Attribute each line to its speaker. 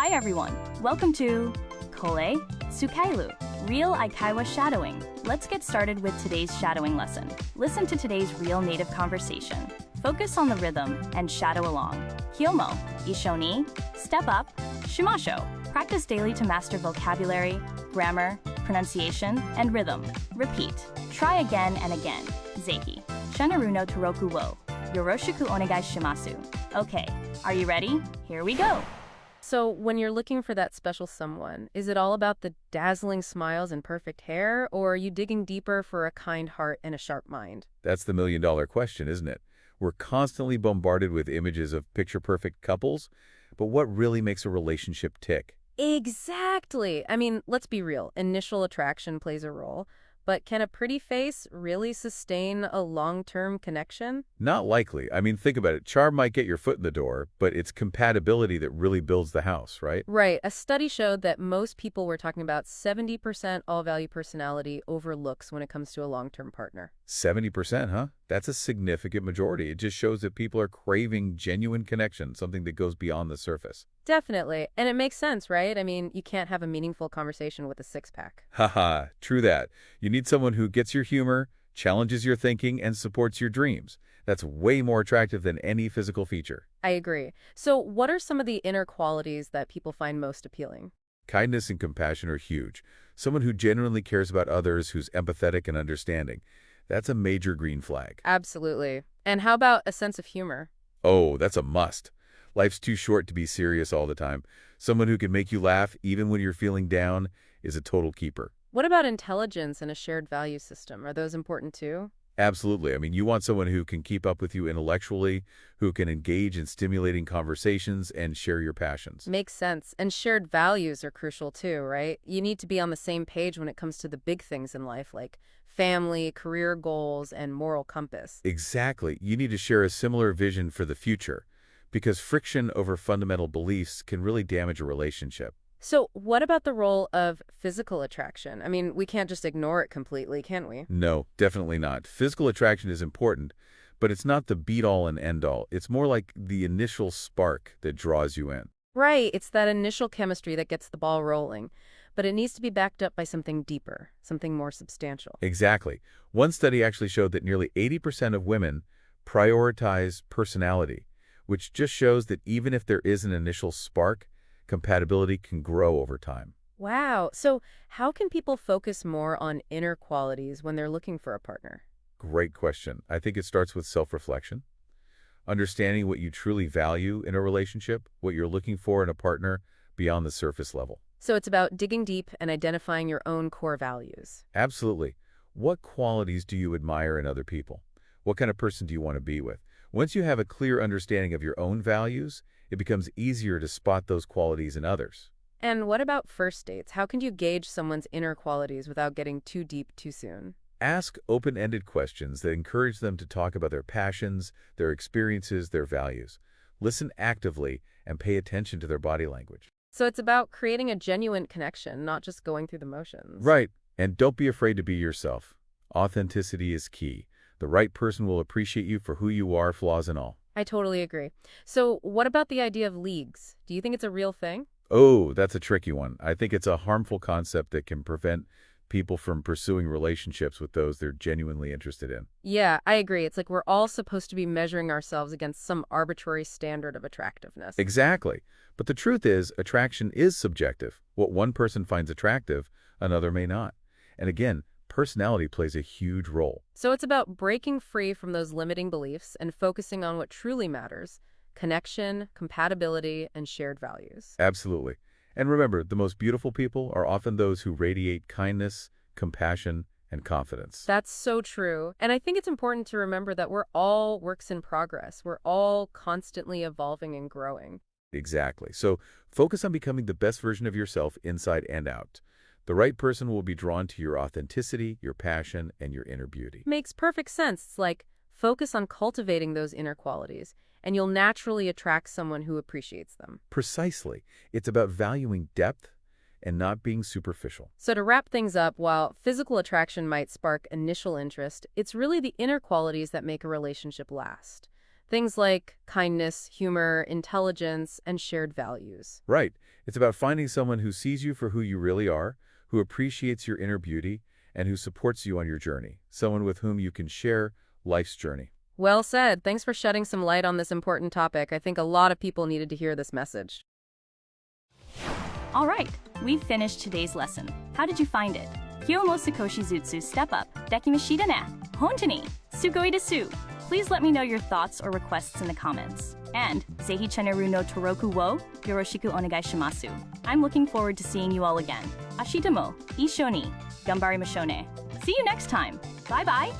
Speaker 1: Hi everyone, welcome to Kole Sukailu, Real Aikaiwa Shadowing. Let's get started with today's shadowing lesson. Listen to today's real native conversation. Focus on the rhythm and shadow along. Hyomo, Ishoni, step up, Shimasho. Practice daily to master vocabulary, grammar, pronunciation, and rhythm. Repeat. Try again and again. Zeiki. Shanaru no Toroku wo. Yoroshiku onegai shimasu. Okay, are you ready? Here we go.
Speaker 2: So when you're looking for that special someone, is it all about the dazzling smiles and perfect hair, or are you digging deeper for a kind heart and a sharp mind?
Speaker 3: That's the million-dollar question, isn't it? We're constantly bombarded with images of picture-perfect couples, but what really makes a relationship tick?
Speaker 2: Exactly. I mean, let's be real. Initial attraction plays a role, but can a pretty face really sustain a long-term connection?
Speaker 3: Not likely. I mean, think about it. Charm might get your foot in the door, but it's compatibility that really builds the house, right?
Speaker 2: Right. A study showed that most people were talking about 70% all-value personality over looks when it comes to a long-term partner.
Speaker 3: 70%, huh? That's a significant majority. It just shows that people are craving genuine connection, something that goes beyond the surface.
Speaker 2: Definitely. And it makes sense, right? I mean, you can't have a meaningful conversation with a six-pack.
Speaker 3: Haha, true that. You need someone who gets your humor, challenges your thinking, and supports your dreams. That's way more attractive than any physical feature.
Speaker 2: I agree. So what are some of the inner qualities that people find most appealing?
Speaker 3: Kindness and compassion are huge. Someone who genuinely cares about others, who's empathetic and understanding. That's a major green flag.
Speaker 2: Absolutely. And how about a sense of humor?
Speaker 3: Oh, that's a must. Life's too short to be serious all the time. Someone who can make you laugh even when you're feeling down is a total keeper.
Speaker 2: What about intelligence and a shared value system? Are those important too?
Speaker 3: Absolutely. I mean, you want someone who can keep up with you intellectually, who can engage in stimulating conversations and share your passions.
Speaker 2: Makes sense. And shared values are crucial too, right? You need to be on the same page when it comes to the big things in life, like family, career goals, and moral compass.
Speaker 3: Exactly. You need to share a similar vision for the future, because friction over fundamental beliefs can really damage a relationship.
Speaker 2: So what about the role of physical attraction? I mean, we can't just ignore it completely, can we?
Speaker 3: No, definitely not. Physical attraction is important, but it's not the be-all and end-all. It's more like the initial spark that draws you in.
Speaker 2: Right, it's that initial chemistry that gets the ball rolling, but it needs to be backed up by something deeper, something more substantial.
Speaker 3: Exactly. One study actually showed that nearly 80% of women prioritize personality, which just shows that even if there is an initial spark, compatibility can grow over time.
Speaker 2: Wow. So how can people focus more on inner qualities when they're looking for a partner?
Speaker 3: Great question. I think it starts with self-reflection. Understanding what you truly value in a relationship, what you're looking for in a partner beyond the surface level.
Speaker 2: So it's about digging deep and identifying your own core values.
Speaker 3: Absolutely. What qualities do you admire in other people? What kind of person do you want to be with? Once you have a clear understanding of your own values, it becomes easier to spot those qualities in others.
Speaker 2: And what about first dates? How can you gauge someone's inner qualities without getting too deep too soon?
Speaker 3: Ask open-ended questions that encourage them to talk about their passions, their experiences, their values. Listen actively and pay attention to their body language.
Speaker 2: So it's about creating a genuine connection, not just going through the motions.
Speaker 3: Right. And don't be afraid to be yourself. Authenticity is key. The right person will appreciate you for who you are, flaws and all.
Speaker 2: I totally agree. So what about the idea of leagues? Do you think it's a real thing?
Speaker 3: Oh, that's a tricky one. I think it's a harmful concept that can prevent people from pursuing relationships with those they're genuinely interested in.
Speaker 2: Yeah, I agree. It's like we're all supposed to be measuring ourselves against some arbitrary standard of attractiveness.
Speaker 3: Exactly. But the truth is, attraction is subjective. What one person finds attractive, another may not. And again, personality plays a huge role.
Speaker 2: So it's about breaking free from those limiting beliefs and focusing on what truly matters: connection, compatibility, and shared values.
Speaker 3: Absolutely. And remember, the most beautiful people are often those who radiate kindness, compassion, and confidence.
Speaker 2: That's so true. And I think it's important to remember that we're all works in progress. We're all constantly evolving and growing.
Speaker 3: Exactly. So focus on becoming the best version of yourself inside and out. The right person will be drawn to your authenticity, your passion, and your inner beauty.
Speaker 2: Makes perfect sense. It's like focus on cultivating those inner qualities, and you'll naturally attract someone who appreciates them.
Speaker 3: Precisely. It's about valuing depth and not being superficial.
Speaker 2: So to wrap things up, while physical attraction might spark initial interest, it's really the inner qualities that make a relationship last. Things like kindness, humor, intelligence, and shared values.
Speaker 3: Right. It's about finding someone who sees you for who you really are, who appreciates your inner beauty, and who supports you on your journey. Someone with whom you can share life's journey.
Speaker 2: Well said. Thanks for shedding some light on this important topic. I think a lot of people needed to hear this message.
Speaker 1: All right, we've finished today's lesson. How did you find it? Kyo mo sukoshi zutsu step up. Dekimashita ne. Hontoni. Sugoi desu. Please let me know your thoughts or requests in the comments. And Zeihi cheneru no toroku wo yoroshiku onegai shimasu. I'm looking forward to seeing you all again. Ashita mo, ishoni, gambarimashou ne. See you next time. Bye-bye.